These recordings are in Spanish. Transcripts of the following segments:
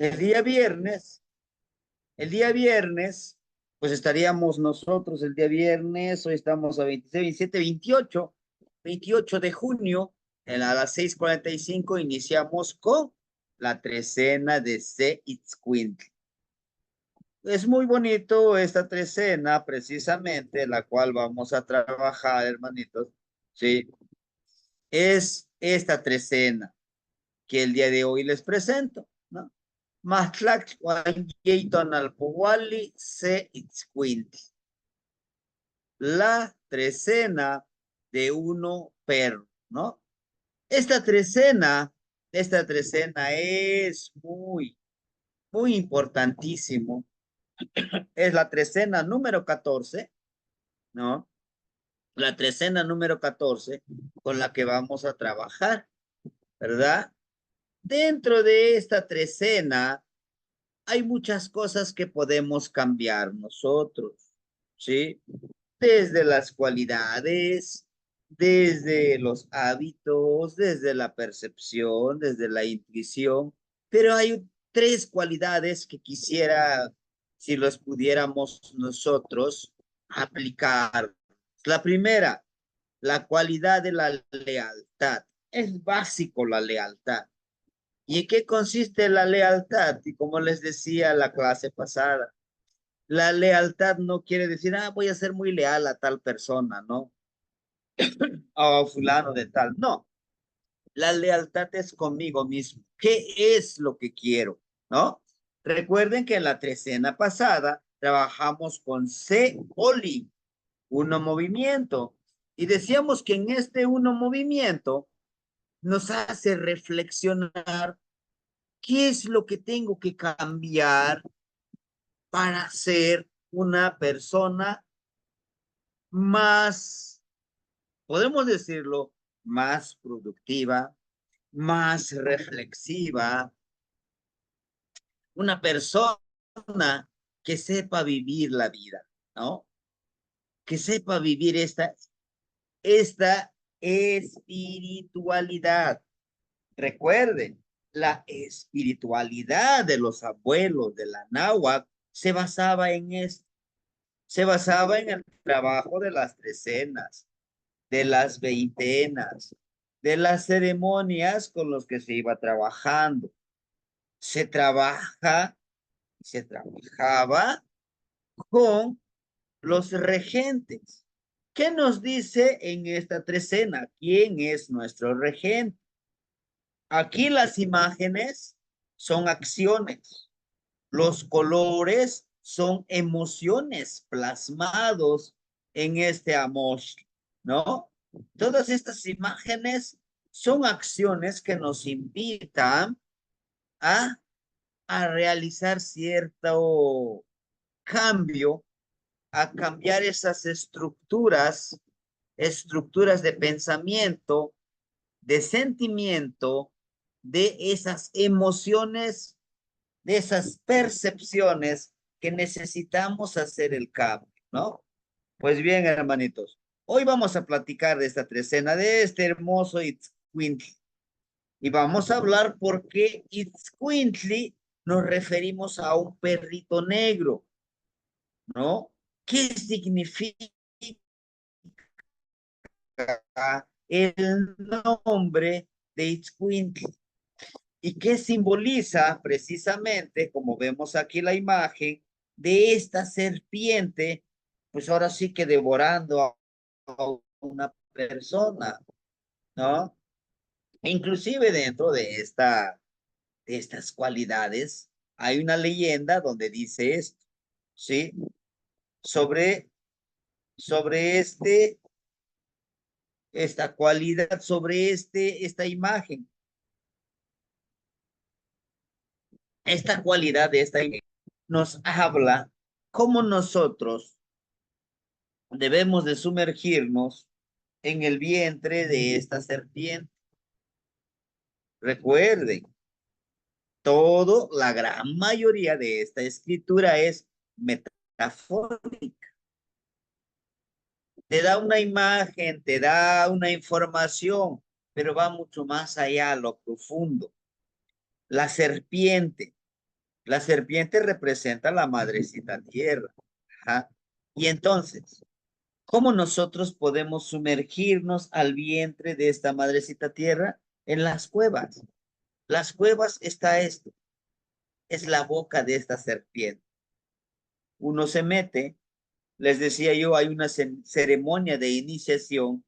El día viernes, el día viernes, pues estaríamos nosotros el día viernes, hoy estamos a 26, 27, 28 de junio, a las 6:45 iniciamos con la trecena de Se'itzcuintli. Es muy bonito esta trecena, precisamente, la cual vamos a trabajar, hermanitos, ¿sí? Es esta trecena que el día de hoy les presento, ¿no? Matlach Wanjeiton al Powali se Itzcuintli. La trecena de uno perro, ¿no? Esta trecena, esta trecena es muy importantísimo. Es la trecena número 14, ¿no? La trecena número 14 con la que vamos a trabajar, ¿verdad? Dentro de esta trecena hay muchas cosas que podemos cambiar nosotros, ¿sí? Desde las cualidades, desde los hábitos, desde la percepción, desde la intuición, pero hay tres cualidades que quisiera, si los pudiéramos nosotros aplicar. La primera, la cualidad de la lealtad. Es básico la lealtad. ¿Y en qué consiste la lealtad? Y como les decía la clase pasada, la lealtad no quiere decir, voy a ser muy leal a tal persona, ¿no? O fulano de tal. No, la lealtad es conmigo mismo. ¿Qué es lo que quiero? ¿No? Recuerden que en la trecena pasada trabajamos con C-Oli, uno movimiento. Y decíamos que en este uno movimiento nos hace reflexionar qué es lo que tengo que cambiar para ser una persona más, podemos decirlo, más productiva, más reflexiva, una persona que sepa vivir la vida, ¿no? Que sepa vivir esta espiritualidad. Recuerden, la espiritualidad de los abuelos de la náhuatl se basaba en esto, se basaba en el trabajo de las trecenas, de las veintenas, de las ceremonias con los que se iba trabajando. Se trabaja, se trabajaba con los regentes. ¿Qué nos dice en esta trecena? ¿Quién es nuestro regente? Aquí las imágenes son acciones, los colores son emociones plasmados en este amosh, ¿no? Todas estas imágenes son acciones que nos invitan a, a realizar cierto cambio, a cambiar esas estructuras de pensamiento, de sentimiento, de esas emociones, de esas percepciones que necesitamos hacer el cambio, ¿no? Pues bien, hermanitos, hoy vamos a platicar de esta trecena, de este hermoso Itzcuintli. Y vamos a hablar por qué Itzcuintli nos referimos a un perrito negro, ¿no? ¿Qué significa el nombre de Itzcuintli? ¿Y qué simboliza precisamente, como vemos aquí la imagen, de esta serpiente, pues ahora sí que devorando a una persona, ¿no? Inclusive dentro de estas cualidades, hay una leyenda donde dice esto, ¿sí? Sobre, sobre esta cualidad, sobre esta imagen, esta cualidad de esta imagen nos habla cómo nosotros debemos de sumergirnos en el vientre de esta serpiente. Recuerden, la gran mayoría de esta escritura es metafórica. Te da una imagen, te da una información, pero va mucho más allá, a lo profundo. La serpiente. La serpiente representa la madrecita tierra. Ajá. Y entonces, ¿cómo nosotros podemos sumergirnos al vientre de esta madrecita tierra? En las cuevas. Las cuevas está esto, es la boca de esta serpiente. Uno se mete, les decía yo, hay una ceremonia de iniciación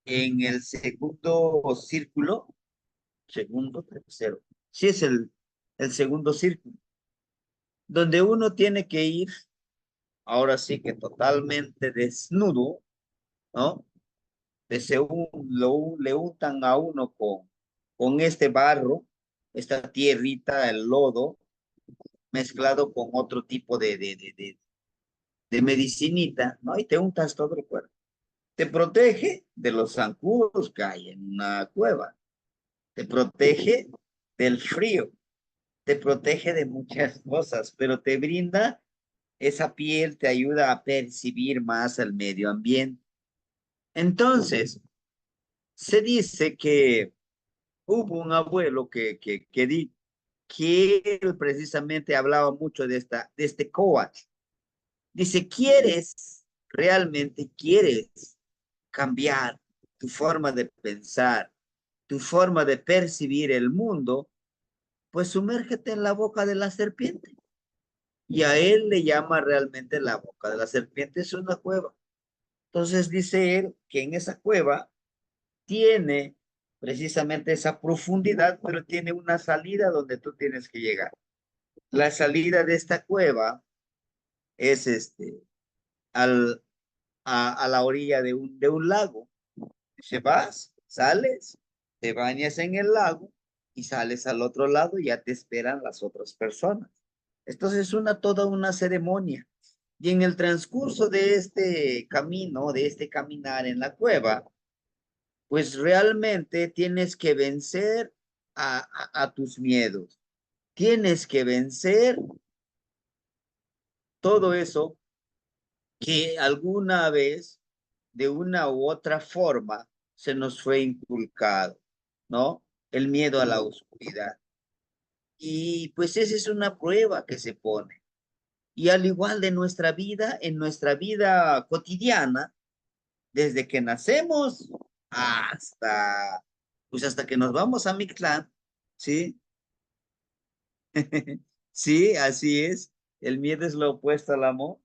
en el segundo círculo, segundo, tercero, sí es el segundo círculo, donde uno tiene que ir, ahora sí que totalmente desnudo, ¿no? Le untan a uno con este barro, esta tierrita, el lodo, mezclado con otro tipo de medicinita, ¿no? Y te untas todo el cuerpo. Te protege de los zancudos que hay en una cueva, te protege del frío, te protege de muchas cosas, pero te brinda esa piel, te ayuda a percibir más el medio ambiente. Entonces, se dice que hubo un abuelo que él precisamente hablaba mucho de este coat. Dice, realmente quieres cambiar tu forma de pensar, tu forma de percibir el mundo, pues sumérgete en la boca de la serpiente. Y a él le llama realmente la boca de la serpiente, es una cueva. Entonces dice él que en esa cueva tiene precisamente esa profundidad, pero tiene una salida donde tú tienes que llegar. La salida de esta cueva es al, a la orilla de un lago. Te vas, sales, te bañas en el lago y sales al otro lado y ya te esperan las otras personas. Entonces es toda una ceremonia. Y en el transcurso de este camino, de este caminar en la cueva, pues realmente tienes que vencer a tus miedos. Tienes que vencer todo eso que alguna vez, de una u otra forma, se nos fue inculcado, ¿no? El miedo a la oscuridad. Y pues esa es una prueba que se pone. Y al igual de nuestra vida, en nuestra vida cotidiana, desde que nacemos hasta, pues hasta que nos vamos a Mictlán, ¿sí? Sí, así es. El miedo es lo opuesto al amor.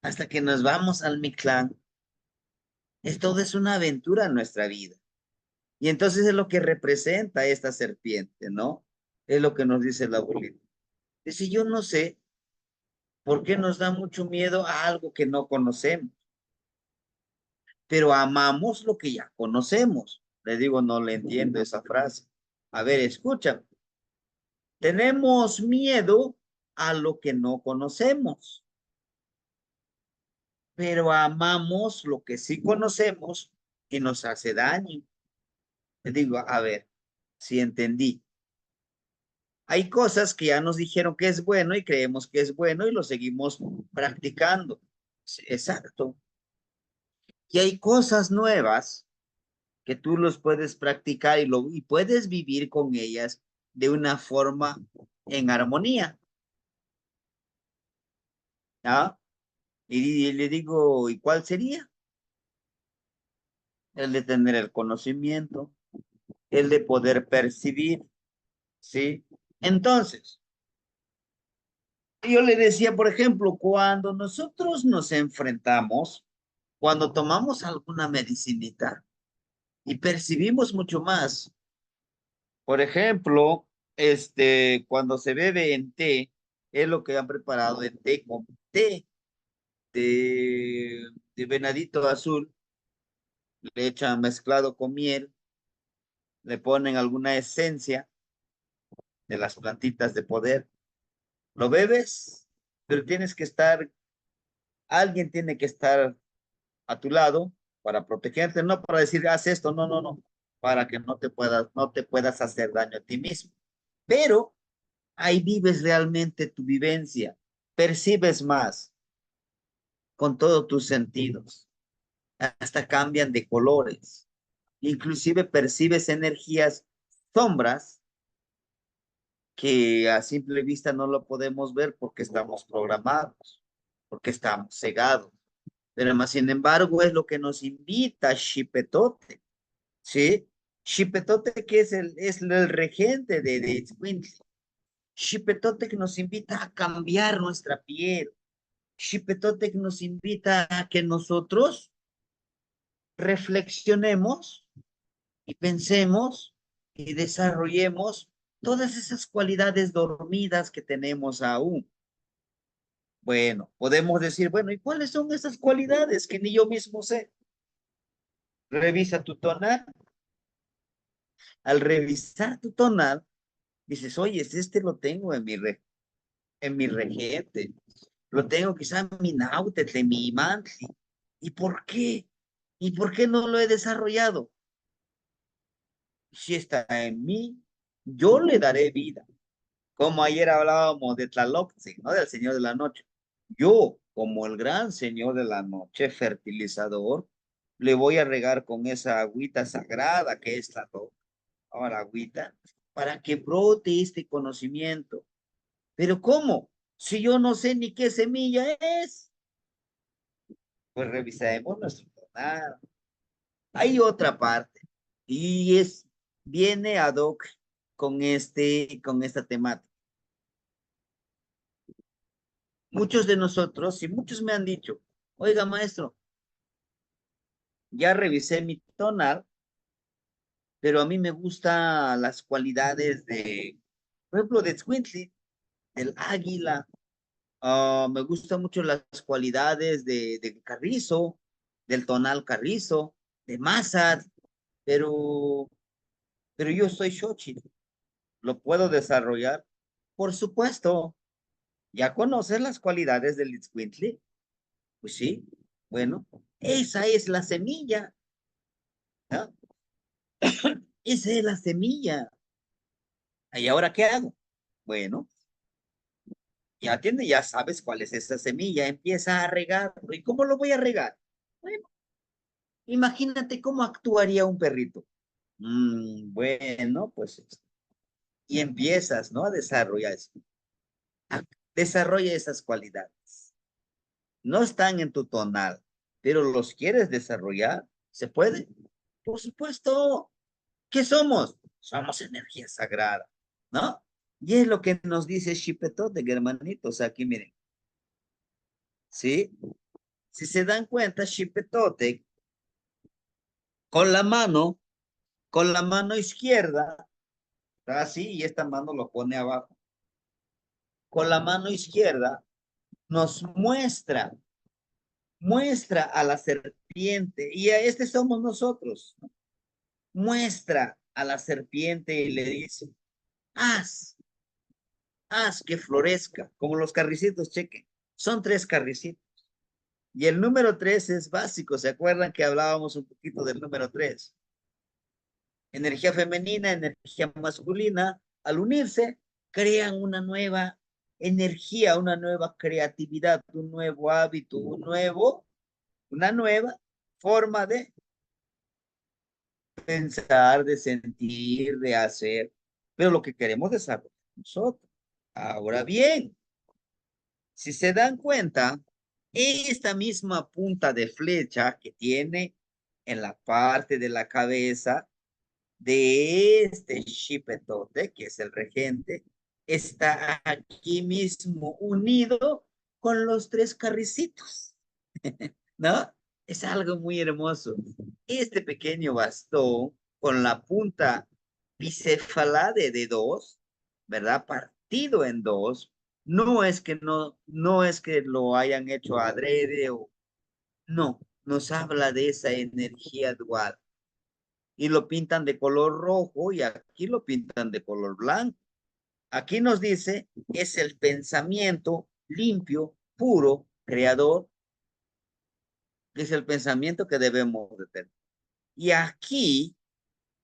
Hasta que nos vamos al Mictlán, todo es una aventura en nuestra vida. Y entonces es lo que representa esta serpiente, ¿no? Es lo que nos dice la abuelita. Dice, yo no sé por qué nos da mucho miedo a algo que no conocemos, pero amamos lo que ya conocemos. Le digo, no le entiendo esa frase. A ver, escucha. Tenemos miedo a lo que no conocemos, pero amamos lo que sí conocemos y nos hace daño. Le digo, a ver, si entendí. Hay cosas que ya nos dijeron que es bueno y creemos que es bueno y lo seguimos practicando. Sí, exacto. Y hay cosas nuevas que tú los puedes practicar y puedes vivir con ellas de una forma en armonía. ¿Ah? Y le digo, ¿y cuál sería? El de tener el conocimiento, el de poder percibir, ¿sí? Entonces, yo le decía, por ejemplo, cuando nosotros nos enfrentamos, cuando tomamos alguna medicinita y percibimos mucho más, por ejemplo, cuando se bebe en té, es lo que han preparado en té con té de venadito azul, le echan mezclado con miel, le ponen alguna esencia de las plantitas de poder, lo bebes, pero alguien tiene que estar a tu lado para protegerte, no para decir, haz esto, no, no, no, para que no te puedas hacer daño a ti mismo. Pero ahí vives realmente tu vivencia, percibes más con todos tus sentidos, hasta cambian de colores, inclusive percibes energías, sombras que a simple vista no lo podemos ver porque estamos programados, porque estamos cegados. Pero más sin embargo es lo que nos invita Shipetote, ¿sí? Shipetote que es el regente de Itzcuintli. Shipetote que nos invita a cambiar nuestra piel. Shipetote que nos invita a que nosotros reflexionemos y pensemos y desarrollemos todas esas cualidades dormidas que tenemos aún. Bueno, podemos decir, bueno, ¿y cuáles son esas cualidades que ni yo mismo sé? Revisa tu tonal. Al revisar tu tonal, dices, oye, este lo tengo en mi regente. Lo tengo quizá en mi náutet, en mi mantli. ¿Y por qué? ¿Y por qué no lo he desarrollado? Si está en mí, yo le daré vida. Como ayer hablábamos de Tlaloc, ¿no? Del Señor de la Noche. Yo, como el gran Señor de la Noche, fertilizador, le voy a regar con esa agüita sagrada que es Tlaloc, ahora agüita, para que brote este conocimiento. Pero ¿cómo? Si yo no sé ni qué semilla es, pues revisaremos nuestro tonal. Hay otra parte, y viene ad hoc con esta temática. Muchos de nosotros, y muchos me han dicho, oiga, maestro, ya revisé mi tonal, pero a mí me gustan las cualidades por ejemplo, de Squintly, del águila. Me gustan mucho las cualidades de Carrizo, del tonal Carrizo, de Massad, pero, pero yo soy Xochitl. ¿Lo puedo desarrollar? Por supuesto. ¿Ya conoces las cualidades del Squintly? Pues sí. Bueno, esa es la semilla, ¿no? Esa es la semilla. ¿Y ahora qué hago? Bueno, ya sabes cuál es esa semilla, empieza a regarlo. ¿Y cómo lo voy a regar? Bueno, imagínate cómo actuaría un perrito. Bueno, pues, y empiezas, ¿no? A desarrollar eso. Desarrolla esas cualidades. No están en tu tonal, pero los quieres desarrollar, ¿se puede? Por supuesto. ¿Qué somos? Somos energía sagrada, ¿no? Y es lo que nos dice Shipetote, hermanitos, aquí miren, ¿sí? Si se dan cuenta, Shipetote, con la mano, con la mano izquierda, está así, y esta mano lo pone abajo. Con la mano izquierda nos muestra a la serpiente, y a este somos nosotros, ¿no? Muestra a la serpiente y le dice, haz, haz que florezca, como los carricitos, chequen, son 3 carricitos. Y el número 3 es básico, ¿se acuerdan que hablábamos un poquito del número 3? Energía femenina, energía masculina, al unirse, crean una nueva energía, una nueva creatividad, un nuevo hábito, una nueva forma de pensar, de sentir, de hacer, pero lo que queremos desarrollar nosotros. Ahora bien, si se dan cuenta, esta misma punta de flecha que tiene en la parte de la cabeza de este Shipetote, que es el regente, está aquí mismo unido con los 3 carricitos, ¿no? Es algo muy hermoso. Este pequeño bastón con la punta bicéfala de dos, ¿verdad? Partido en dos. No es que lo hayan hecho adrede o no, nos habla de esa energía dual. Y lo pintan de color rojo y aquí lo pintan de color blanco. Aquí nos dice, es el pensamiento limpio, puro, creador, es el pensamiento que debemos de tener. Y aquí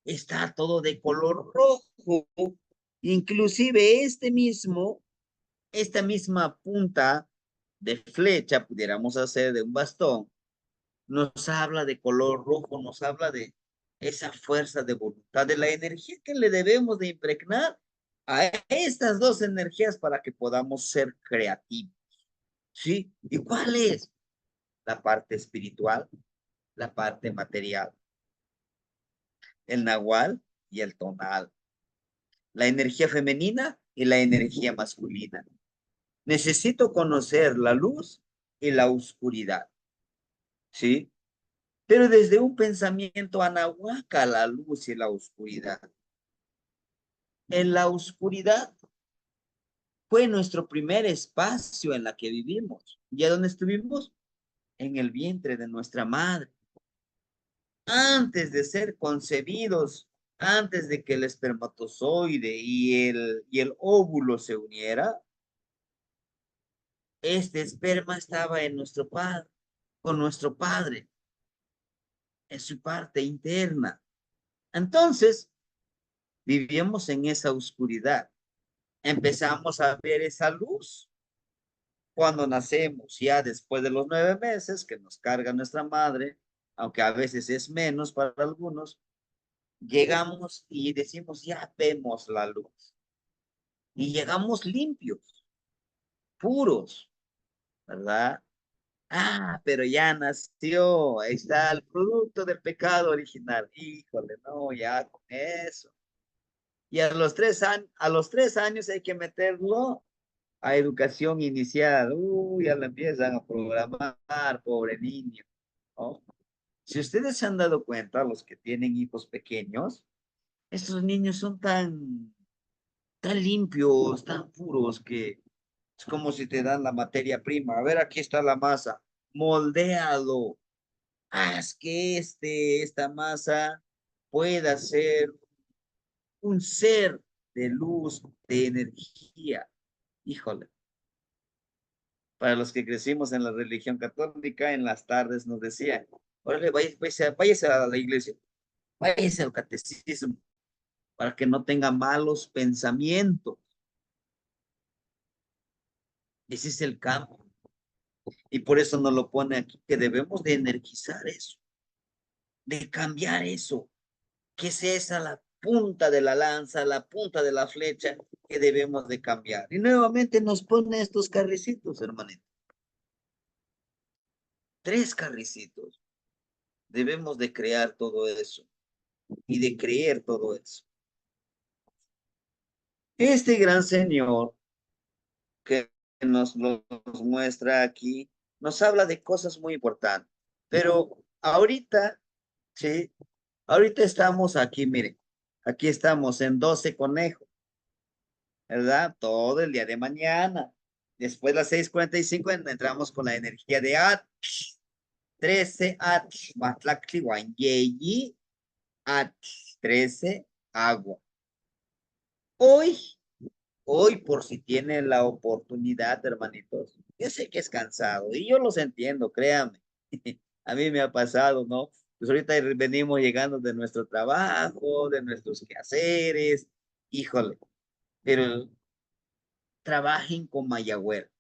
está todo de color rojo, inclusive esta misma punta de flecha, pudiéramos hacer de un bastón, nos habla de color rojo, nos habla de esa fuerza de voluntad, de la energía que le debemos de impregnar a estas dos energías para que podamos ser creativos, ¿sí? ¿Y cuál es? La parte espiritual, la parte material, el nahual y el tonal, la energía femenina y la energía masculina. Necesito conocer la luz y la oscuridad, ¿sí? Pero desde un pensamiento anahuaca, la luz y la oscuridad. En la oscuridad fue nuestro primer espacio en la que vivimos. ¿Y a dónde estuvimos? En el vientre de nuestra madre. Antes de ser concebidos, antes de que el espermatozoide y el óvulo se uniera, este esperma estaba en nuestro padre, con nuestro padre, en su parte interna. Entonces, vivíamos en esa oscuridad. Empezamos a ver esa luz cuando nacemos, ya después de los 9 meses que nos carga nuestra madre, aunque a veces es menos para algunos, llegamos y decimos, ya vemos la luz. Y llegamos limpios, puros, ¿verdad? Ah, pero ya nació, ahí está el producto del pecado original. Híjole, no, ya con eso. Y a los 3 años hay que meterlo a educación inicial. Ya lo empiezan a programar, pobre niño, ¿no? Si ustedes se han dado cuenta, los que tienen hijos pequeños, estos niños son tan limpios, tan puros, que es como si te dan la materia prima. A ver, aquí está la masa, moldéalo. Haz que esta masa pueda ser un ser de luz, de energía. Híjole, para los que crecimos en la religión católica, en las tardes nos decían, órale, váyase a la iglesia, váyase al catecismo, para que no tenga malos pensamientos. Ese es el campo. Y por eso nos lo pone aquí, que debemos de energizar eso, de cambiar eso, que es esa la punta de la lanza, la punta de la flecha que debemos de cambiar. Y nuevamente nos pone estos carricitos, hermanito. 3 carricitos. Debemos de crear todo eso y de creer todo eso. Este gran señor que nos muestra aquí, nos habla de cosas muy importantes. Pero ahorita, sí, ahorita estamos aquí, miren, aquí estamos en 12 conejos, ¿verdad? Todo el día de mañana. Después las 6:45 entramos con la energía de At, 13 At, Matlactli, Wanyeyi, At, 13 agua. Hoy Hoy, por si tienen la oportunidad, hermanitos, yo sé que es cansado y yo los entiendo, créanme. A mí me ha pasado, ¿no? Pues ahorita venimos llegando de nuestro trabajo, de nuestros quehaceres, híjole, pero trabajen con Mayagüer,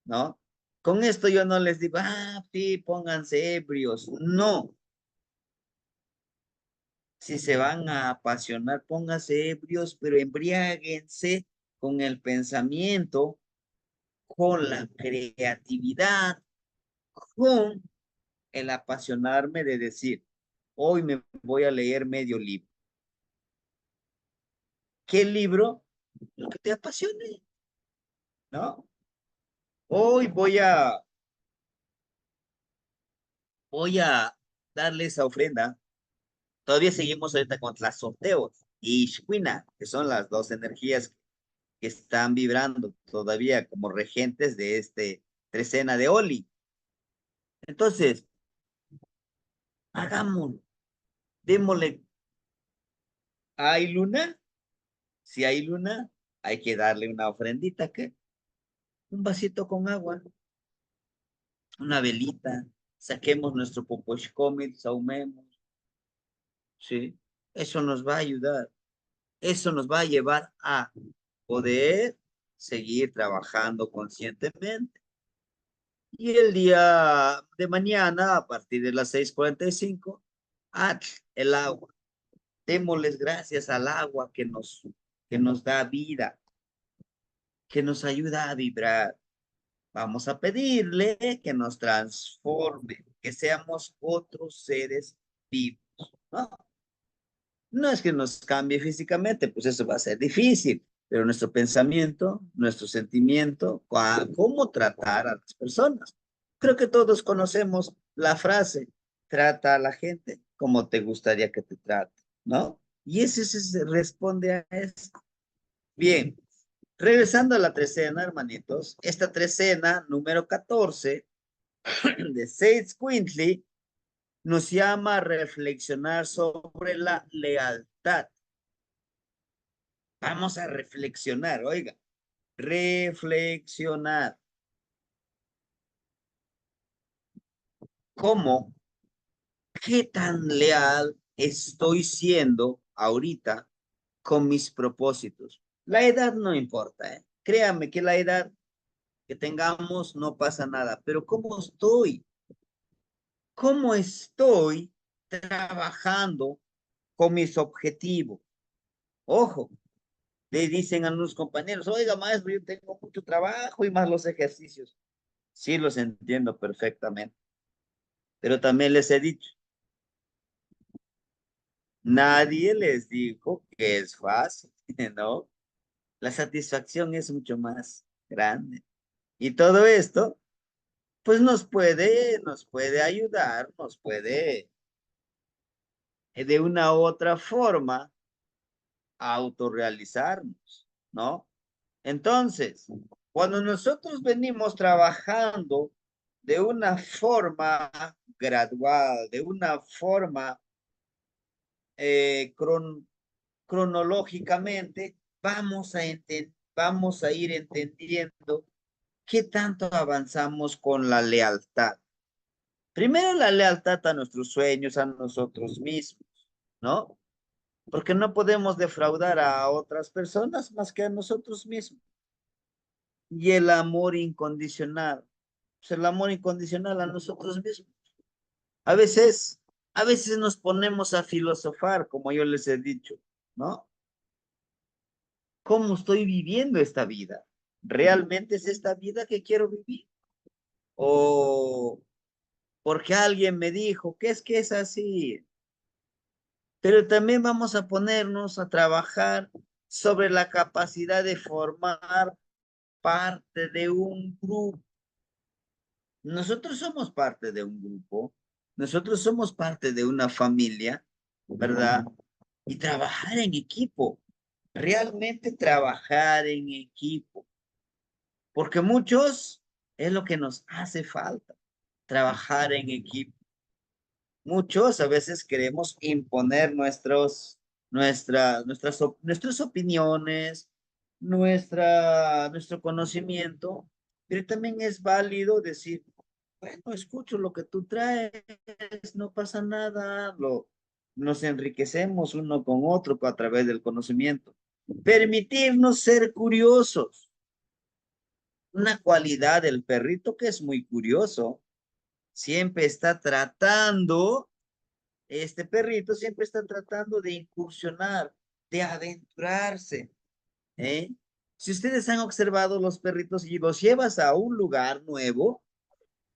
¿no? Con esto yo no les digo, sí, pónganse ebrios. No, si se van a apasionar, pónganse ebrios, pero embriáguense con el pensamiento, con la creatividad, con el apasionarme de decir, hoy me voy a leer medio libro. ¿Qué libro? Lo que te apasione, ¿no? Hoy voy a darle esa ofrenda. Todavía seguimos ahorita con las sorteos y Shquina, que son las dos energías que están vibrando todavía como regentes de este trecena de Oli. Entonces, hagámoslo, démosle. ¿Hay luna? Si hay luna, hay que darle una ofrendita, ¿qué? Un vasito con agua, una velita, saquemos nuestro poposhkomil, saumemos, ¿sí? Eso nos va a ayudar, eso nos va a llevar a poder seguir trabajando conscientemente. Y el día de mañana, a partir de las 6:45, el agua. Démosles gracias al agua que nos da vida, que nos ayuda a vibrar. Vamos a pedirle que nos transforme, que seamos otros seres vivos, ¿no? No es que nos cambie físicamente, pues eso va a ser difícil, pero nuestro pensamiento, nuestro sentimiento, cómo tratar a las personas. Creo que todos conocemos la frase, trata a la gente como te gustaría que te trate, ¿no? Y ese se responde a eso. Bien, regresando a la trecena, hermanitos, esta trecena número 14 de Sage Quintly nos llama a reflexionar sobre la lealtad. Vamos a reflexionar, oiga, reflexionar. ¿Cómo? ¿Qué tan leal estoy siendo ahorita con mis propósitos? La edad no importa, ¿eh? Créame que la edad que tengamos no pasa nada, pero ¿cómo estoy? ¿Cómo estoy trabajando con mis objetivos? Ojo, le dicen a los compañeros, oiga, maestro, yo tengo mucho trabajo y más los ejercicios. Sí, los entiendo perfectamente, pero también les he dicho, nadie les dijo que es fácil, ¿no? La satisfacción es mucho más grande. Y todo esto, pues nos puede ayudar, nos puede de una u otra forma autorrealizarnos, ¿no? Entonces, cuando nosotros venimos trabajando de una forma gradual, de una forma cronológicamente, vamos a ir entendiendo qué tanto avanzamos con la lealtad. Primero, la lealtad a nuestros sueños, a nosotros mismos, ¿no? Porque no podemos defraudar a otras personas más que a nosotros mismos. Y el amor incondicional, pues el amor incondicional a nosotros mismos. A veces, a veces nos ponemos a filosofar, como yo les he dicho, ¿no? ¿Cómo estoy viviendo esta vida? ¿Realmente es esta vida que quiero vivir? ¿O porque alguien me dijo que es así? Pero también vamos a ponernos a trabajar sobre la capacidad de formar parte de un grupo. Nosotros somos parte de un grupo, nosotros somos parte de una familia, ¿verdad? Y trabajar en equipo, realmente trabajar en equipo, porque muchos es lo que nos hace falta, trabajar en equipo. Muchos a veces queremos imponer nuestras opiniones, nuestro conocimiento, pero también es válido decir, bueno, escucho lo que tú traes, no pasa nada, nos enriquecemos uno con otro a través del conocimiento. Permitirnos ser curiosos, una cualidad del perrito que es muy curioso, siempre está tratando este perrito siempre está tratando de incursionar, de aventurarse, ¿eh? Si ustedes han observado los perritos y los llevas a un lugar nuevo,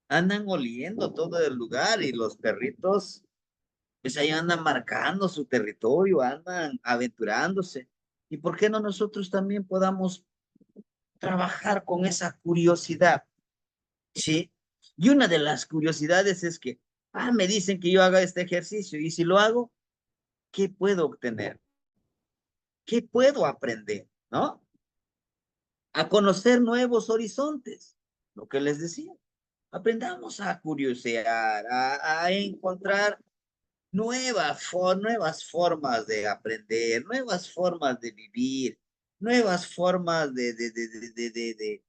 andan oliendo todo el lugar y los perritos, pues ahí andan marcando su territorio, andan aventurándose. ¿Y por qué no nosotros también podamos trabajar con esa curiosidad? ¿Sí? Y una de las curiosidades es que, me dicen que yo haga este ejercicio y si lo hago, ¿qué puedo obtener? ¿Qué puedo aprender? ¿No? A conocer nuevos horizontes, lo que les decía. Aprendamos a curiosear, a encontrar nuevas formas de aprender, nuevas formas de vivir, nuevas formas de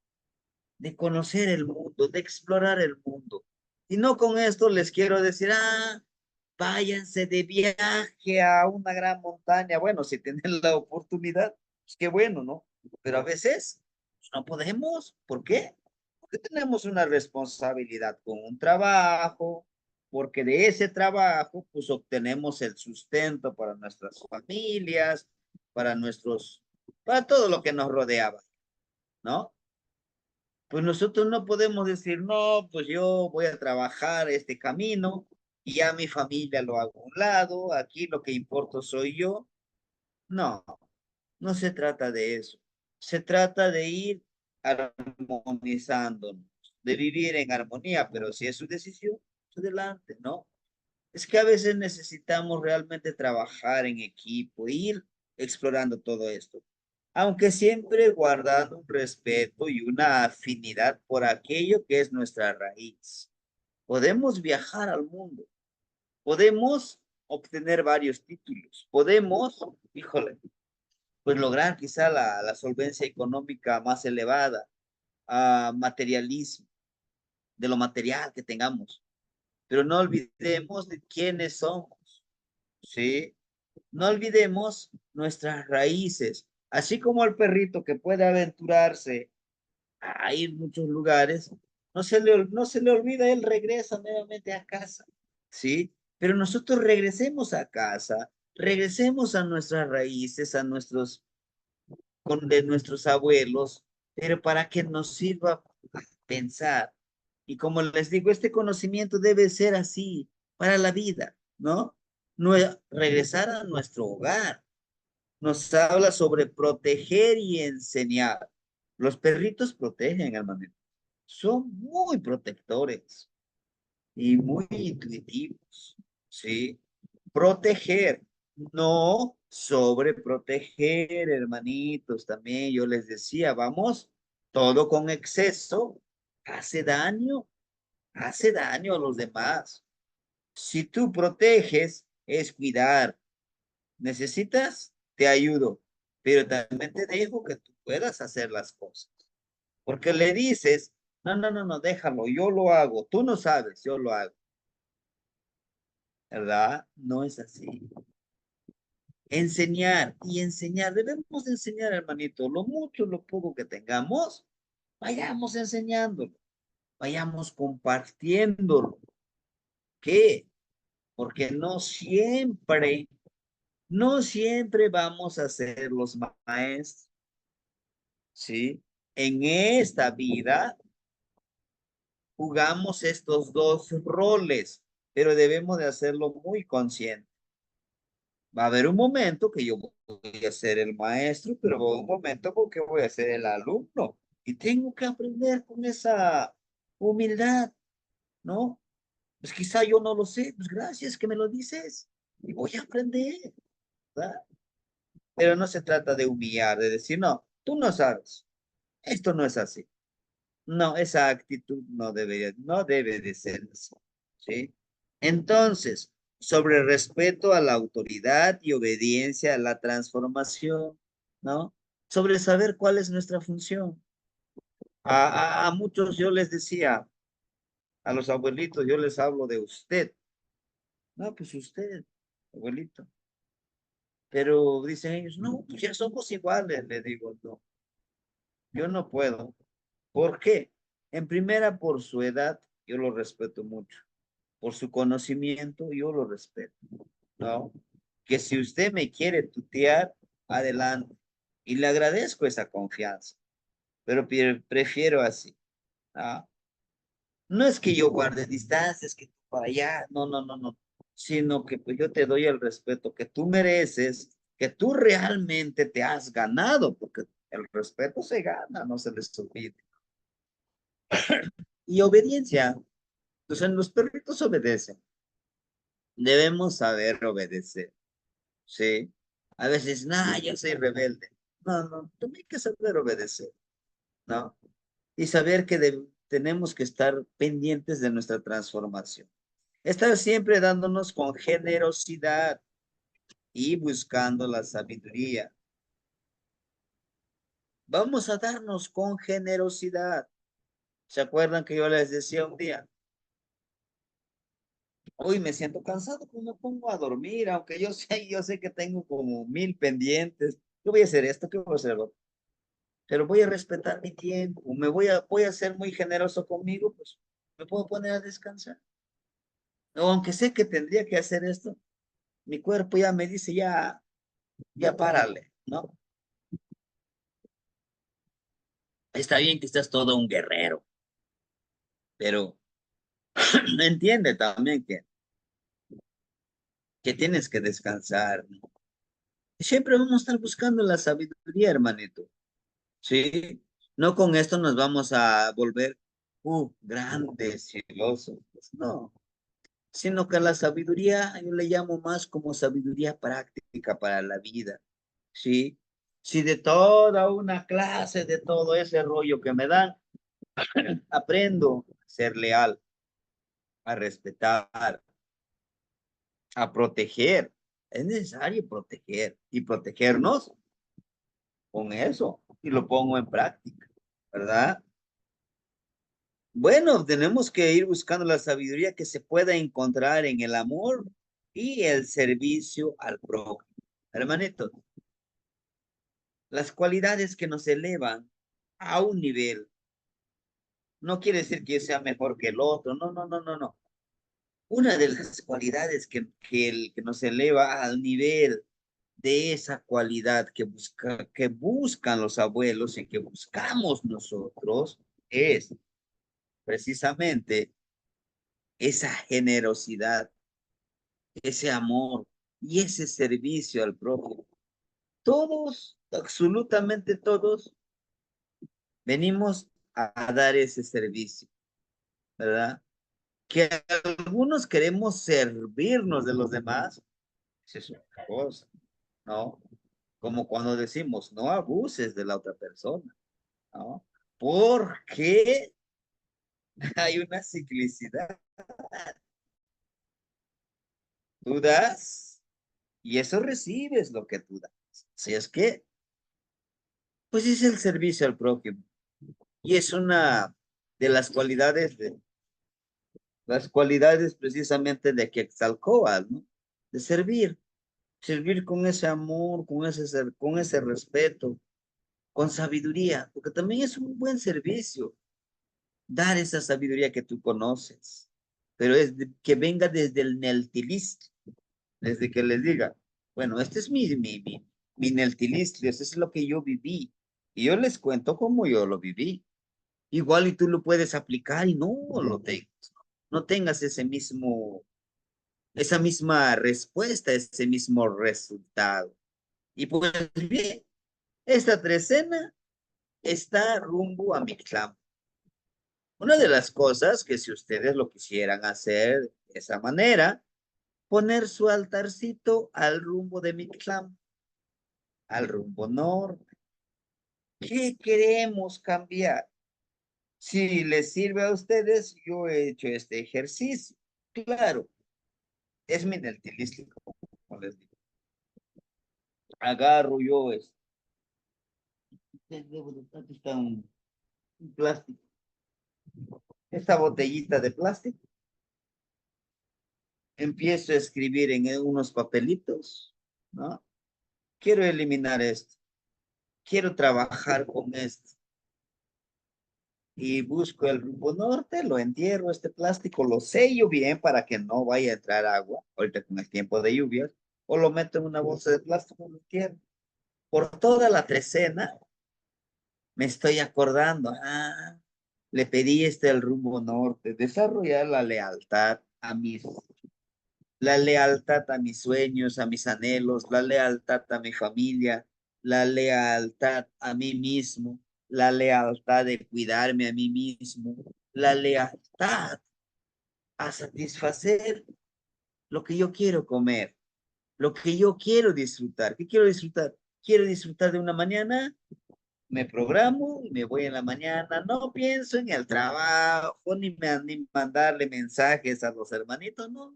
conocer el mundo, de explorar el mundo. Y no con esto les quiero decir, váyanse de viaje a una gran montaña. Bueno, si tienen la oportunidad, pues qué bueno, ¿no? Pero a veces pues, no podemos. ¿Por qué? Porque tenemos una responsabilidad con un trabajo, porque de ese trabajo, pues obtenemos el sustento para nuestras familias, para para todo lo que nos rodeaba. ¿no? Pues nosotros no podemos decir, no, pues yo voy a trabajar este camino y ya mi familia lo hago a un lado, aquí lo que importa soy yo. No, no se trata de eso. Se trata de ir armonizándonos, de vivir en armonía, pero si es su decisión, adelante, ¿no? Es que a veces necesitamos realmente trabajar en equipo, ir explorando todo esto, aunque siempre guardando un respeto y una afinidad por aquello que es nuestra raíz. Podemos viajar al mundo, podemos obtener varios títulos, podemos, híjole, pues lograr quizá la solvencia económica más elevada, materialismo, de lo material que tengamos, pero no olvidemos de quiénes somos, ¿sí? No olvidemos nuestras raíces, así como el perrito que puede aventurarse a ir a muchos lugares, no se le olvida, él regresa nuevamente a casa, ¿sí? Pero nosotros regresemos a casa, regresemos a nuestras raíces, a nuestros, con de nuestros abuelos, pero para que nos sirva para pensar. Y como les digo, este conocimiento debe ser así para la vida, ¿no? No regresar a nuestro hogar. Nos habla sobre proteger y enseñar. Los perritos protegen, hermano. Son muy protectores y muy intuitivos, ¿sí? Proteger, no sobreproteger, hermanitos. También yo les decía, vamos, todo con exceso hace daño a los demás. Si tú proteges, es cuidar. ¿Necesitas? Te ayudo, pero también te dejo que tú puedas hacer las cosas. Porque le dices, no, no, no, no, déjalo, yo lo hago, tú no sabes, yo lo hago, ¿verdad? No es así. Enseñar y enseñar, debemos de enseñar, hermanito, lo mucho, lo poco que tengamos, vayamos enseñándolo, vayamos compartiéndolo. ¿Qué? Porque no siempre vamos a ser los maestros, ¿sí? En esta vida jugamos estos dos roles, pero debemos de hacerlo muy consciente. Va a haber un momento que yo voy a ser el maestro, pero va a haber un momento porque voy a ser el alumno y tengo que aprender con esa humildad, ¿no? Pues quizá yo no lo sé, pues gracias que me lo dices y voy a aprender, ¿verdad? Pero no se trata de humillar, de decir, no, tú no sabes, esto no es así. No, esa actitud no debe de ser así, ¿sí? Entonces, sobre respeto a la autoridad y obediencia a la transformación, ¿no? Sobre saber cuál es nuestra función. A muchos yo les decía, a los abuelitos, yo les hablo de usted. No, pues usted, abuelito. Pero dicen ellos, no, pues ya somos iguales, le digo, no, yo no puedo. ¿Por qué? En primera, por su edad, yo lo respeto mucho. Por su conocimiento, yo lo respeto, ¿no? Que si usted me quiere tutear, adelante. Y le agradezco esa confianza, pero prefiero así, ¿no? No es que yo guarde distancias, que tú para allá, no, no, no, no, sino que pues yo te doy el respeto que tú mereces, que tú realmente te has ganado, porque el respeto se gana, no se les olvide. Y obediencia, entonces los perritos obedecen, debemos saber obedecer. Sí. A veces, no, yo soy rebelde. No, no, también hay que saber obedecer, ¿no? Y saber que tenemos que estar pendientes de nuestra transformación. Estar siempre dándonos con generosidad y buscando la sabiduría. Vamos a darnos con generosidad. ¿Se acuerdan que yo les decía un día? Hoy me siento cansado, pues me pongo a dormir, aunque yo sé que tengo como 1000 pendientes. Yo voy a hacer esto, ¿qué voy a hacer? Pero voy a respetar mi tiempo, voy a ser muy generoso conmigo, pues me puedo poner a descansar. O aunque sé que tendría que hacer esto, mi cuerpo ya me dice, ya párale, ¿no? Está bien que estás todo un guerrero, pero entiende también que tienes que descansar, ¿no? Siempre vamos a estar buscando la sabiduría, hermanito. Sí, no con esto nos vamos a volver grandes, filósofos, no, sino que la sabiduría yo le llamo más como sabiduría práctica para la vida, ¿sí? Si de toda una clase, de todo ese rollo que me dan, aprendo a ser leal, a respetar, a proteger. Es necesario proteger y protegernos con eso y lo pongo en práctica, ¿verdad? Bueno, tenemos que ir buscando la sabiduría que se pueda encontrar en el amor y el servicio al prójimo. Hermanito, las cualidades que nos elevan a un nivel, no quiere decir que yo sea mejor que el otro, no, no, no, no, no. Una de las cualidades que nos eleva al nivel de esa cualidad que buscan los abuelos y que buscamos nosotros es precisamente esa generosidad, ese amor y ese servicio al prójimo. Todos, absolutamente todos, venimos a dar ese servicio, ¿verdad? Que algunos queremos servirnos de los demás, esa es otra cosa, ¿no? Como cuando decimos, no abuses de la otra persona, ¿no? Porque hay una ciclicidad. Tú das y eso recibes lo que tú das. Si es que, pues es el servicio al prójimo. Y es una de las cualidades precisamente de Quetzalcóatl, ¿no? De servir, servir con ese amor, con ese respeto, con sabiduría, porque también es un buen servicio dar esa sabiduría que tú conoces, pero que venga desde el neltilist, desde que les diga, bueno, este es mi neltilist, eso es lo que yo viví, y yo les cuento cómo yo lo viví. Igual y tú lo puedes aplicar y no lo tengas, no tengas esa misma respuesta, ese mismo resultado. Y pues bien, esta trecena está rumbo a Mictlán. Una de las cosas que si ustedes lo quisieran hacer de esa manera, poner su altarcito al rumbo de Mictlán, al rumbo norte. ¿Qué queremos cambiar? Si les sirve a ustedes, yo he hecho este ejercicio. Claro, es mi deltilístico, como les digo. Agarro yo aquí está un plástico. Esta botellita de plástico. Empiezo a escribir en unos papelitos, ¿no? Quiero eliminar esto. Quiero trabajar con esto. Y busco el rumbo norte, lo entierro, este plástico, lo sello bien para que no vaya a entrar agua, ahorita con el tiempo de lluvias, o lo meto en una bolsa de plástico, lo entierro. Por toda la trecena me estoy acordando, le pedí el rumbo norte, desarrollar la lealtad a mis sueños, a mis anhelos, la lealtad a mi familia, la lealtad a mí mismo, la lealtad de cuidarme a mí mismo, la lealtad a satisfacer lo que yo quiero comer, lo que yo quiero disfrutar. ¿Qué quiero disfrutar? Quiero disfrutar de una mañana, me programo y me voy en la mañana, no pienso en el trabajo, ni mandarle mensajes a los hermanitos, no.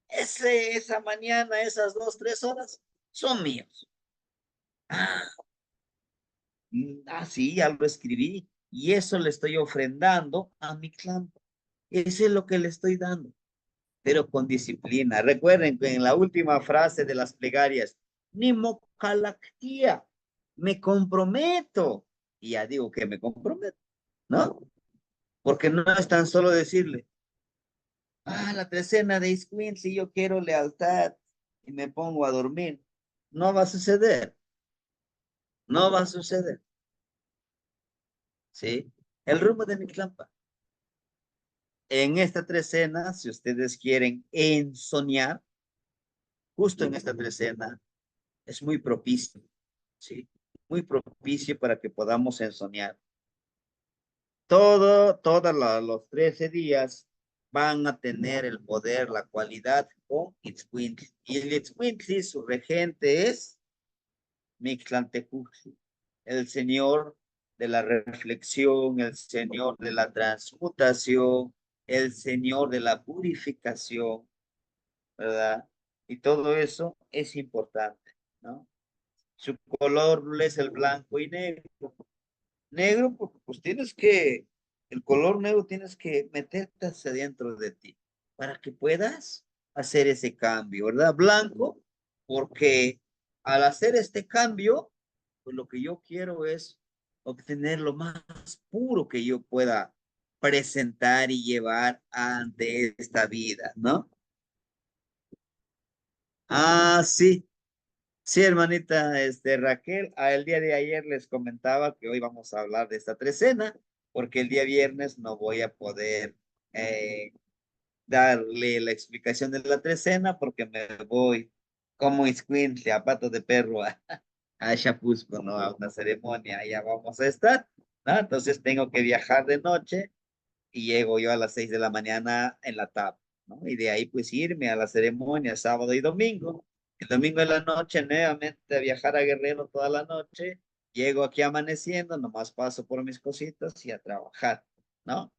Esa mañana, esas 2, 3 horas son míos. Ah, sí, ya lo escribí y eso le estoy ofrendando a mi clan. Eso es lo que le estoy dando, pero con disciplina. Recuerden que en la última frase de las plegarias, ni mocalactía, me comprometo. Y ya digo que me comprometo, ¿no? Porque no es tan solo decirle, la trecena de si yo quiero lealtad y me pongo a dormir. No va a suceder, no va a suceder. ¿sí? El rumbo de Mictlampa. En esta trecena, si ustedes quieren ensoñar, justo en esta trecena, es muy propicio, ¿sí? Muy propicio para que podamos ensoñar. Todos los 13 días van a tener el poder, la cualidad con Itzcuintli. Y el Itzcuintli, su regente es Mictlantecuhtli, el señor de la reflexión, el señor de la transmutación, el señor de la purificación, ¿verdad? Y todo eso es importante, ¿no? Su color es el blanco y negro. Negro, porque pues tienes que, el color negro tienes que meterte hacia dentro de ti para que puedas hacer ese cambio, ¿verdad? Blanco, porque al hacer este cambio, pues lo que yo quiero es obtener lo más puro que yo pueda presentar y llevar ante esta vida, ¿no? Ah, sí, sí, hermanita, Raquel, el día de ayer les comentaba que hoy vamos a hablar de esta trecena, porque el día viernes no voy a poder eh, darle la explicación de la trecena porque me voy como iscuintle a pato de perro a Chapuzco, ¿no? A una ceremonia, allá vamos a estar, ¿no? Entonces tengo que viajar de noche y llego yo a las 6 de la mañana en la TAP, ¿no? Y de ahí pues irme a la ceremonia sábado y domingo. El domingo en la noche nuevamente a viajar a Guerrero toda la noche. Llego aquí amaneciendo, nomás paso por mis cositas y a trabajar, ¿no?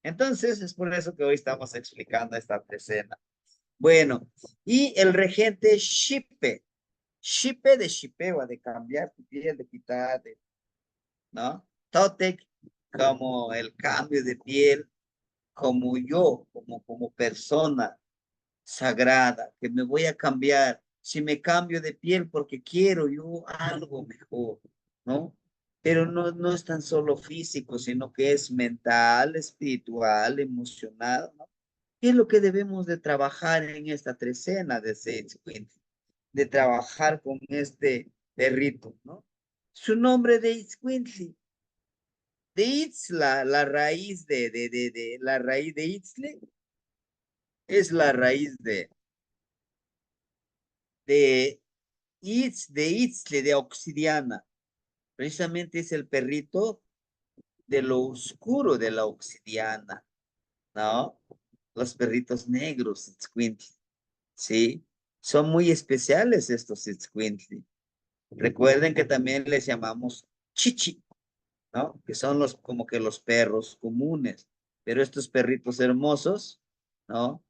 Entonces es por eso que hoy estamos explicando esta escena. Bueno, y el regente Shipe, Shipe de Shipeva, de cambiar tu piel, de quitar, ¿no? Totec, como el cambio de piel, como yo, como persona sagrada, que me voy a cambiar, si me cambio de piel porque quiero yo algo mejor, ¿no? Pero no es tan solo físico, sino que es mental, espiritual, emocional, ¿no? ¿Qué es lo que debemos de trabajar en esta trecena de Seitzcuintli? De trabajar con este perrito, ¿no? Su nombre de Itzcuintli, de Itzla, la raíz la raíz de Itzle, es la raíz de Itzle, de Obsidiana. Precisamente es el perrito de lo oscuro de la Obsidiana, ¿no? Los perritos negros, Itzcuintli, ¿sí? Son muy especiales estos Itzcuintli. Recuerden que también les llamamos chichi, ¿no? Que son los, como que los perros comunes. Pero estos perritos hermosos, ¿no?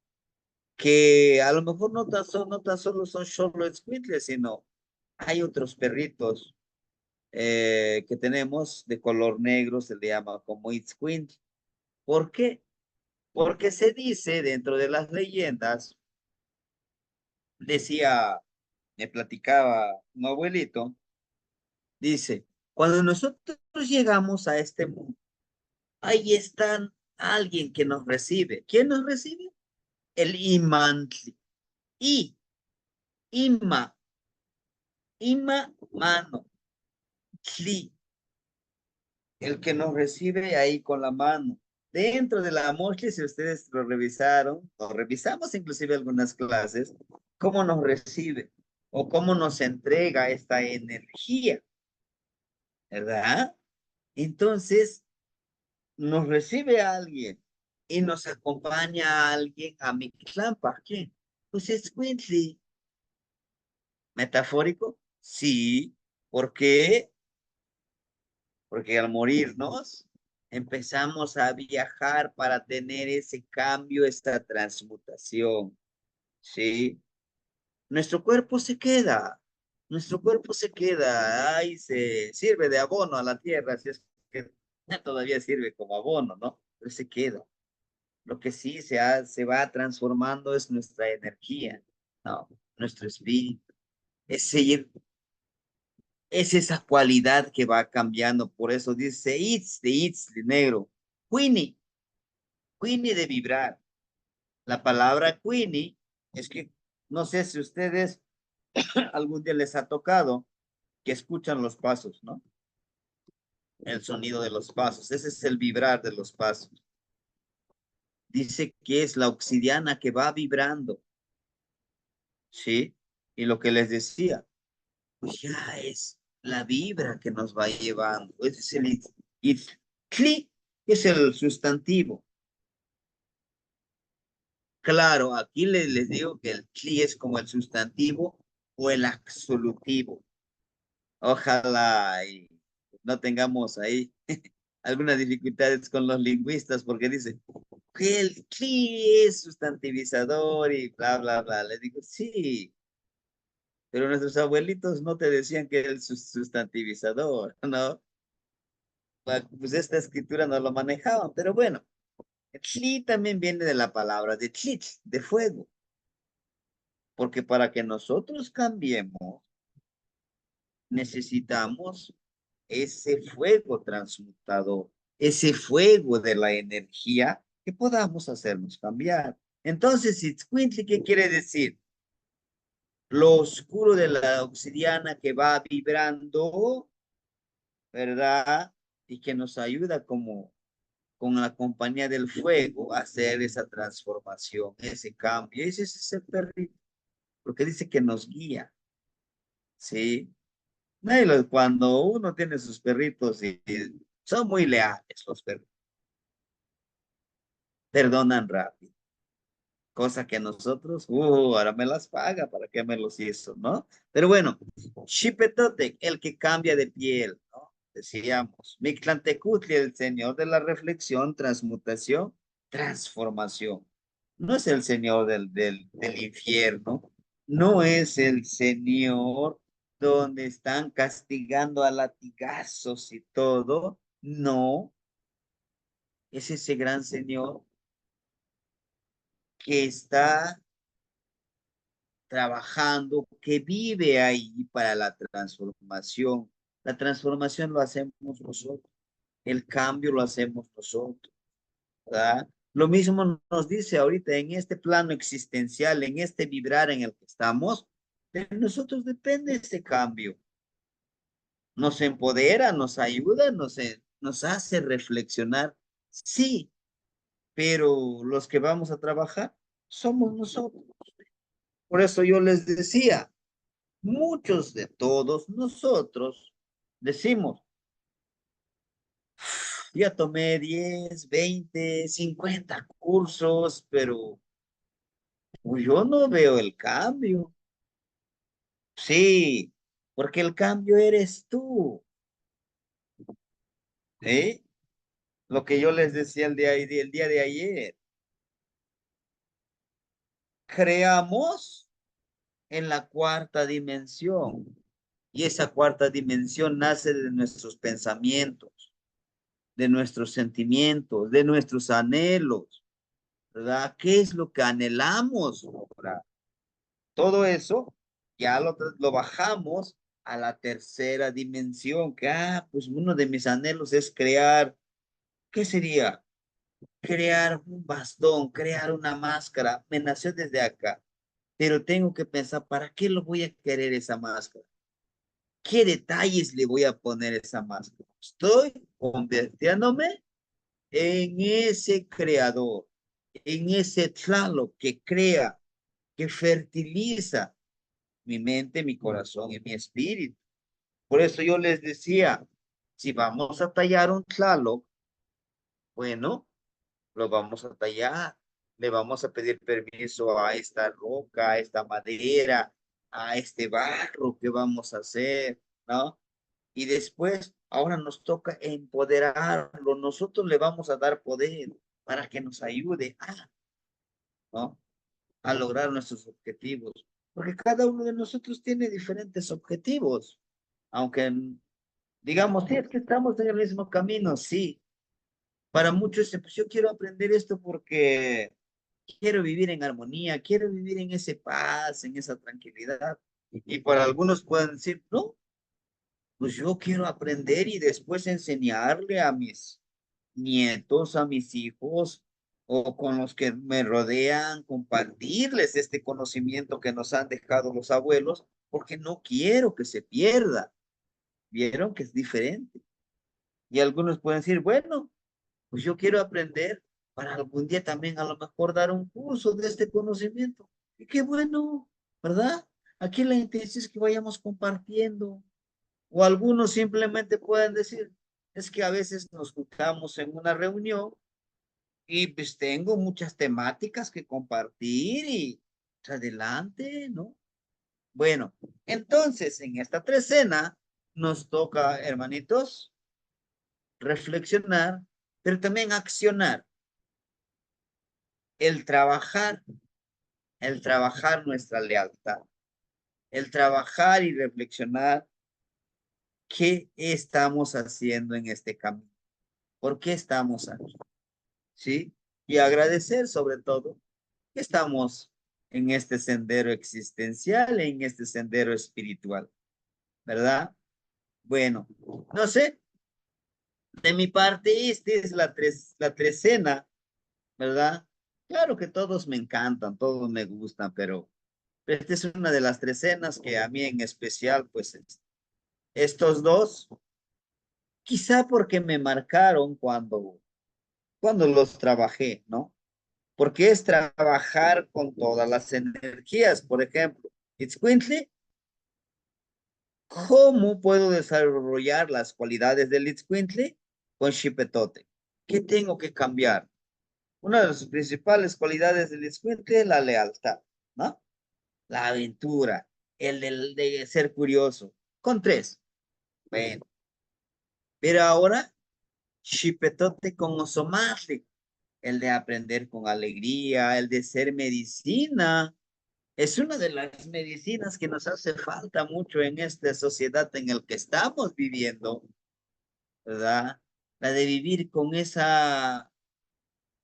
Que a lo mejor no tan solo son solo escuintles, sino hay otros perritos que tenemos de color negro, se le llama como itzcuintli. ¿Por qué? Porque se dice dentro de las leyendas, decía, me platicaba un abuelito, dice, cuando nosotros llegamos a este mundo, ahí está alguien que nos recibe. ¿Quién nos recibe? El imantli. Y, ima, mano, tli, el que nos recibe ahí con la mano. Dentro de la mochila, si ustedes lo revisaron, o revisamos inclusive algunas clases, cómo nos recibe o cómo nos entrega esta energía, ¿verdad? Entonces, nos recibe a alguien y nos acompaña a alguien a Mictlán, ¿para qué? Pues es Quincy. ¿Metafórico? Sí. ¿Por qué? Porque al morirnos empezamos a viajar para tener ese cambio, esta transmutación, ¿sí? Nuestro cuerpo se queda, nuestro cuerpo se queda, ahí se sirve de abono a la tierra, si es que todavía sirve como abono, ¿no? Pero se queda. Lo que sí se va transformando es nuestra energía, ¿no? Nuestro espíritu. Es seguir, es esa cualidad que va cambiando. Por eso dice it's de negro. Queenie, Queenie de vibrar. La palabra Queenie es que no sé si ustedes algún día les ha tocado que escuchan los pasos, ¿no? el sonido de los pasos. Ese es el vibrar de los pasos. Dice que es la obsidiana que va vibrando, ¿sí? Y lo que les decía, pues ya es la vibra que nos va llevando. Ese es el Itztli, es el sustantivo. Claro, aquí les digo que el tli es como el sustantivo o el absolutivo. Ojalá y no tengamos ahí algunas dificultades con los lingüistas porque dicen que el tli es sustantivizador y bla, bla, bla. Les digo, sí, pero nuestros abuelitos no te decían que era el sustantivizador, ¿no? Pues esta escritura no lo manejaban, pero bueno, el tli también viene de la palabra de tlit, de fuego, porque para que nosotros cambiemos, necesitamos ese fuego transmutador, ese fuego de la energía que podamos hacernos cambiar. Entonces, Itzcuintli, ¿qué quiere decir? Lo oscuro de la obsidiana que va vibrando, ¿verdad? Y que nos ayuda como con la compañía del fuego a hacer esa transformación, ese cambio. Ese es ese perrito, porque dice que nos guía, ¿sí? No, cuando uno tiene sus perritos y son muy leales los perros, perdonan rápido, cosa que nosotros, ahora me las paga, ¿para qué me los hizo, no? Pero bueno, Xipetotec, el que cambia de piel, ¿no? Decíamos, Mictlantecutli, el señor de la reflexión, transmutación, transformación. No es el señor del infierno, no es el señor donde están castigando a latigazos y todo, no, es ese gran señor que está trabajando, que vive ahí para la transformación. La transformación lo hacemos nosotros, el cambio lo hacemos nosotros, ¿verdad? Lo mismo nos dice ahorita en este plano existencial, en este vibrar en el que estamos, de nosotros depende ese cambio. Nos empodera, nos ayuda, nos hace reflexionar. Sí, pero los que vamos a trabajar somos nosotros. Por eso yo les decía, muchos de todos nosotros decimos, ya tomé 10, 20, 50 cursos, pero pues, yo no veo el cambio. Sí, porque el cambio eres tú, ¿eh? Lo que yo les decía el día de ayer, creamos en la cuarta dimensión y esa cuarta dimensión nace de nuestros pensamientos, de nuestros sentimientos, de nuestros anhelos, ¿verdad? ¿Qué es lo que anhelamos lograr? Todo eso ya lo bajamos a la tercera dimensión, que, pues uno de mis anhelos es crear, ¿qué sería? Crear un bastón, crear una máscara. Me nació desde acá, pero tengo que pensar, ¿para qué lo voy a querer esa máscara? ¿Qué detalles le voy a poner a esa máscara? Estoy convirtiéndome en ese creador, en ese Tlaloc que crea, que fertiliza mi mente, mi corazón y mi espíritu. Por eso yo les decía, si vamos a tallar un Tlaloc, bueno, lo vamos a tallar, le vamos a pedir permiso a esta roca, a esta madera, a este barro que vamos a hacer, ¿no? Y después, ahora nos toca empoderarlo, nosotros le vamos a dar poder para que nos ayude ¿no? A lograr nuestros objetivos, porque cada uno de nosotros tiene diferentes objetivos, aunque digamos, sí, es que estamos en el mismo camino, sí. Para muchos, pues yo quiero aprender esto porque quiero vivir en armonía, quiero vivir en ese paz, en esa tranquilidad. Y para algunos pueden decir, no, pues yo quiero aprender y después enseñarle a mis nietos, a mis hijos o con los que me rodean, compartirles este conocimiento que nos han dejado los abuelos, porque no quiero que se pierda. Vieron que es diferente. Y algunos pueden decir, bueno, pues yo quiero aprender para algún día también a lo mejor dar un curso de este conocimiento. Y qué bueno, ¿verdad? Aquí la intención es que vayamos compartiendo. O algunos simplemente pueden decir, es que a veces nos juntamos en una reunión y pues tengo muchas temáticas que compartir y pues, adelante, ¿no? Bueno, entonces en esta trecena nos toca, hermanitos, reflexionar, pero también accionar, el trabajar, el trabajar nuestra lealtad, el trabajar y reflexionar qué estamos haciendo en este camino, por qué estamos aquí, ¿sí? Y agradecer sobre todo que estamos en este sendero existencial, en este sendero espiritual, ¿verdad? Bueno, no sé, de mi parte, esta es la trecena, ¿verdad? Claro que todos me encantan, todos me gustan, pero esta es una de las trecenas que a mí en especial, pues estos dos, quizá porque me marcaron cuando los trabajé, ¿no? Porque es trabajar con todas las energías. Por ejemplo, Itzcuintli, ¿cómo puedo desarrollar las cualidades del Itzcuintli? Con Xipetote. ¿Qué tengo que cambiar? Una de las principales cualidades del Itzcuintli es la lealtad, ¿no? La aventura, de ser curioso. Con tres. Bueno, pero ahora, Xipetote con Osomatli, el de aprender con alegría, el de ser medicina. Es una de las medicinas que nos hace falta mucho en esta sociedad en la que estamos viviendo, ¿verdad? La de vivir con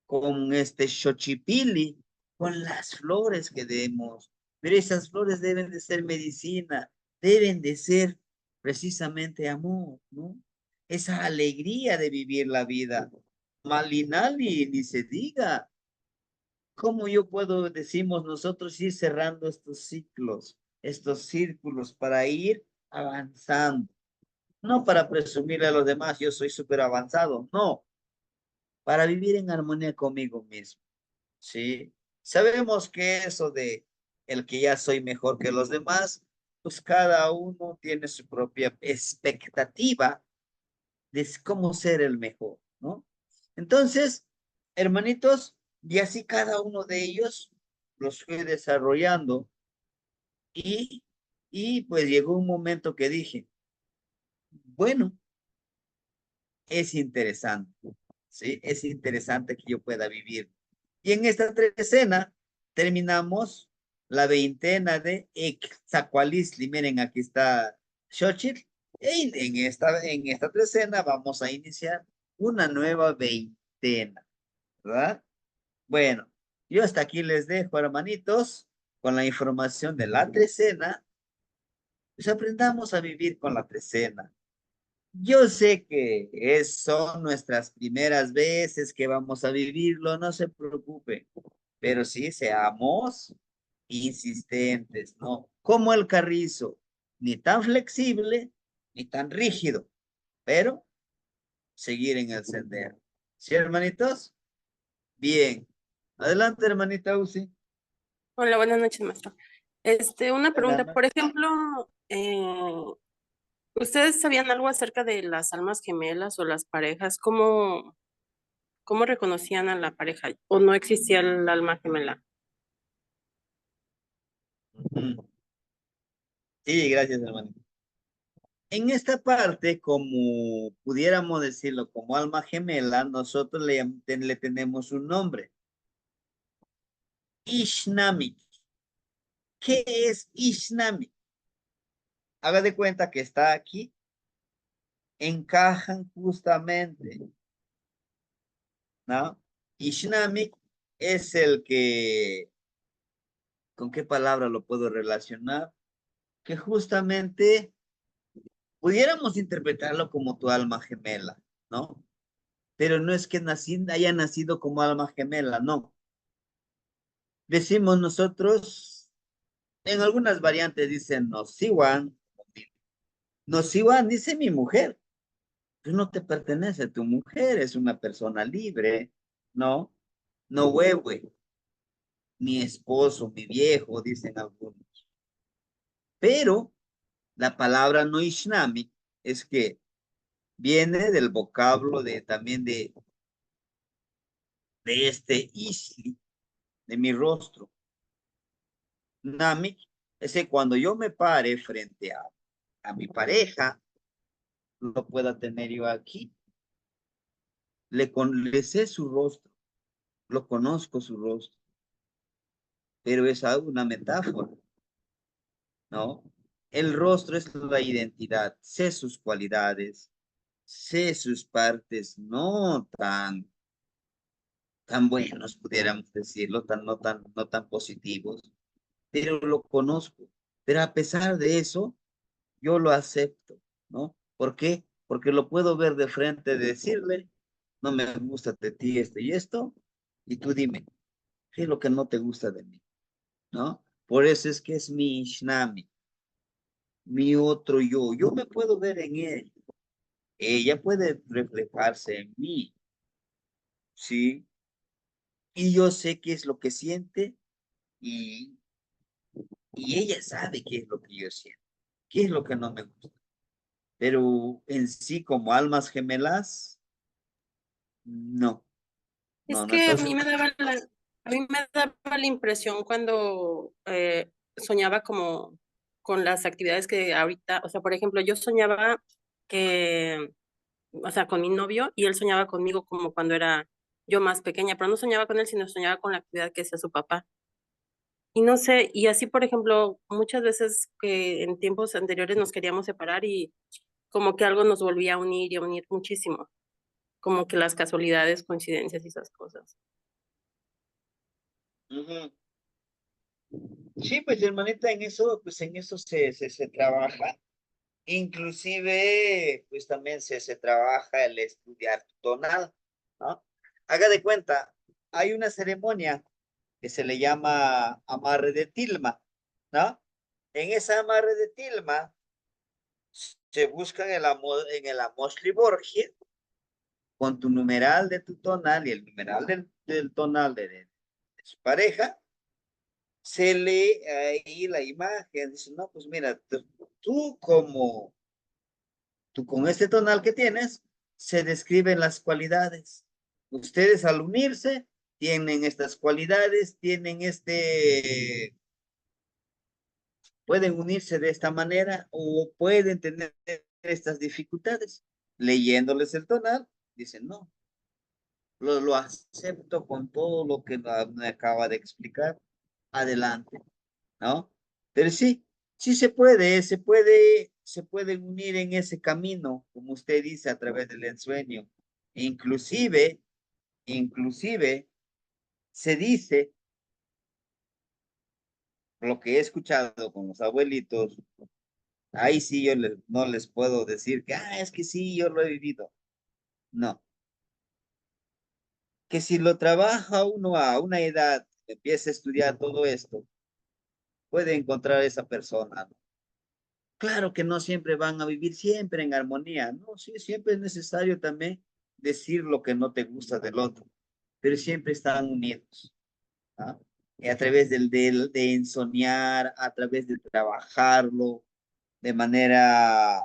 con este xochipili, con las flores que demos. Pero esas flores deben de ser medicina, deben de ser precisamente amor, ¿no? Esa alegría de vivir la vida. Malinali, ni se diga. ¿Cómo yo puedo, decimos nosotros, ir cerrando estos ciclos, estos círculos para ir avanzando? No para presumirle a los demás, yo soy súper avanzado, no, para vivir en armonía conmigo mismo, ¿sí? Sabemos que eso de el que ya soy mejor que los demás, pues cada uno tiene su propia expectativa de cómo ser el mejor, ¿no? Entonces, hermanitos, y así cada uno de ellos los fui desarrollando y, y pues llegó un momento que dije, bueno, es interesante, ¿sí? Es interesante que yo pueda vivir. Y en esta trecena terminamos la veintena de Exacualistli. Miren, aquí está Xochitl. Y en esta trecena vamos a iniciar una nueva veintena, ¿verdad? Bueno, yo hasta aquí les dejo, hermanitos, con la información de la trecena. Pues aprendamos a vivir con la trecena. Yo sé que son nuestras primeras veces que vamos a vivirlo, no se preocupe, pero sí seamos insistentes, ¿no? Como el carrizo, ni tan flexible ni tan rígido, pero seguir en el sendero. ¿Sí, hermanitos? Bien. Adelante, hermanita Uzi. Hola, buenas noches, maestro. Una Buenas pregunta, por noches. ejemplo, ¿ustedes sabían algo acerca de las almas gemelas o las parejas? ¿Cómo reconocían a la pareja? ¿O no existía el alma gemela? Ujú. Sí, gracias, hermanito. En esta parte, como pudiéramos decirlo, como alma gemela, nosotros le tenemos un nombre. Ishnami. ¿Qué es Ishnami? Haga de cuenta que está aquí, encajan justamente, ¿no? Ishnami es el que, ¿con qué palabra lo puedo relacionar? Que justamente pudiéramos interpretarlo como tu alma gemela, ¿no? Pero no es que haya nacido como alma gemela, no. Decimos nosotros, en algunas variantes dicen Nosiwan, Nosiwan dice mi mujer, pues no te pertenece, tu mujer es una persona libre, ¿no? No huehue, mi esposo, mi viejo, dicen algunos. Pero la palabra no ishnami es que viene del vocablo de también de este isli, de mi rostro. Nami es que cuando yo me pare frente a mi pareja, lo pueda tener yo aquí, le sé su rostro, lo conozco su rostro, pero es algo una metáfora, ¿no? El rostro es la identidad, sé sus cualidades, sé sus partes no tan buenos, pudiéramos decirlo, no tan positivos, pero lo conozco. Pero a pesar de eso, yo lo acepto, ¿no? ¿Por qué? Porque lo puedo ver de frente, decirle, no me gusta de ti esto y esto, y tú dime, ¿qué es lo que no te gusta de mí? ¿No? Por eso es que es mi Ishnami, mi otro yo. Yo me puedo ver en él. Ella puede reflejarse en mí, ¿sí? Y yo sé qué es lo que siente y, y ella sabe qué es lo que yo siento, qué es lo que no me gusta. Pero en sí, como almas gemelas, no, Es no. que Entonces, a mí me daba la impresión cuando soñaba como con las actividades que ahorita, o sea, por ejemplo, yo soñaba que, o sea, con mi novio y él soñaba conmigo como cuando era yo más pequeña, pero no soñaba con él, sino soñaba con la actividad que hacía su papá. Y no sé, y así, por ejemplo, muchas veces que en tiempos anteriores nos queríamos separar y como que algo nos volvía a unir y a unir muchísimo, como que las casualidades, coincidencias y esas cosas. ujú. Sí, pues hermanita, en eso, pues en eso se trabaja. Inclusive, pues también se trabaja el estudiar tu tonal, ¿no? Haga de cuenta, hay una ceremonia que se le llama amarre de tilma, ¿no? En esa amarre de tilma se busca en el Amosli Borgia con tu numeral de tu tonal y el numeral del tonal de su pareja, se lee ahí la imagen, dice, no, pues mira, tú como, tú con este tonal que tienes, se describen las cualidades. Ustedes al unirse tienen estas cualidades, tienen pueden unirse de esta manera o pueden tener estas dificultades. Leyéndoles el tonal, dicen, no, lo acepto con todo lo que me acaba de explicar. Adelante, ¿no? Pero sí, sí se pueden unir en ese camino, como usted dice, a través del ensueño. Inclusive, inclusive, se dice, lo que he escuchado con los abuelitos, ahí sí no les puedo decir que, es que sí, yo lo he vivido. No, que si lo trabaja uno a una edad, empieza a estudiar todo esto, puede encontrar esa persona, ¿no? Claro que no siempre van a vivir siempre en armonía, ¿no? Sí, siempre es necesario también decir lo que no te gusta del otro, pero siempre están unidos, ¿ah? Y a través de ensoñar, a través de trabajarlo de manera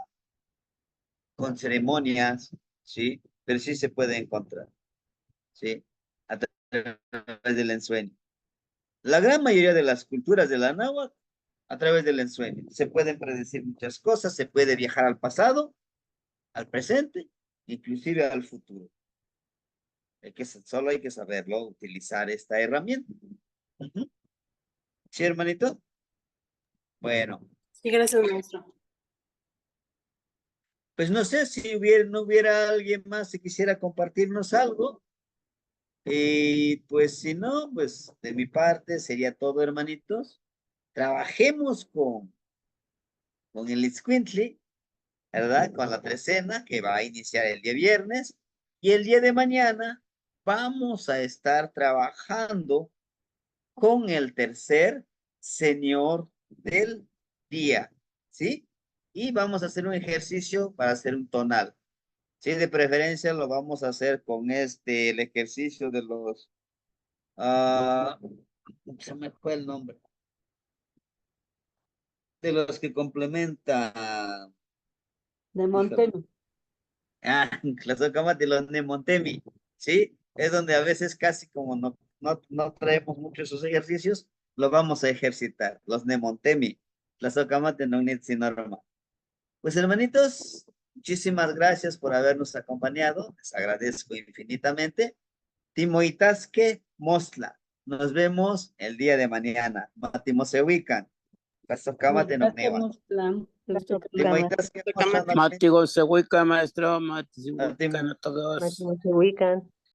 con ceremonias, ¿sí? Pero sí se puede encontrar, ¿sí? A través del ensueño. La gran mayoría de las culturas de la náhuatl, a través del ensueño, se pueden predecir muchas cosas, se puede viajar al pasado, al presente, inclusive al futuro. Solo hay que saberlo, utilizar esta herramienta. Ujú. ¿Sí, hermanito? Bueno, Sí, gracias, maestro. pues no sé si no hubiera alguien más que quisiera compartirnos algo. Y pues si no, pues de mi parte sería todo, hermanitos. Trabajemos con el Squintly, ¿verdad? Con la trecena que va a iniciar el día viernes. Y el día de mañana vamos a estar trabajando con el tercer señor del día, ¿sí? Y vamos a hacer un ejercicio para hacer un tonal, Sí, de preferencia lo vamos a hacer con el ejercicio de los, ah, se me fue el nombre, de los que complementan, De híjole, Montemi. la socama de los Nemontemi, ¿sí? Es donde a veces casi como no traemos mucho esos ejercicios, lo vamos a ejercitar, los Nemontemi, la socama de no norma. Pues hermanitos, muchísimas gracias por habernos acompañado, les agradezco infinitamente. Timoitasque Mosla. Nos vemos el día de mañana. Matimo se ubican. Pasocama te Gracias, nocneva. Mostlam. Timoitasque Mosla. Tócame. Mati se ubica, maestro, Mati se ubica, Matimo no todos. Se ubican.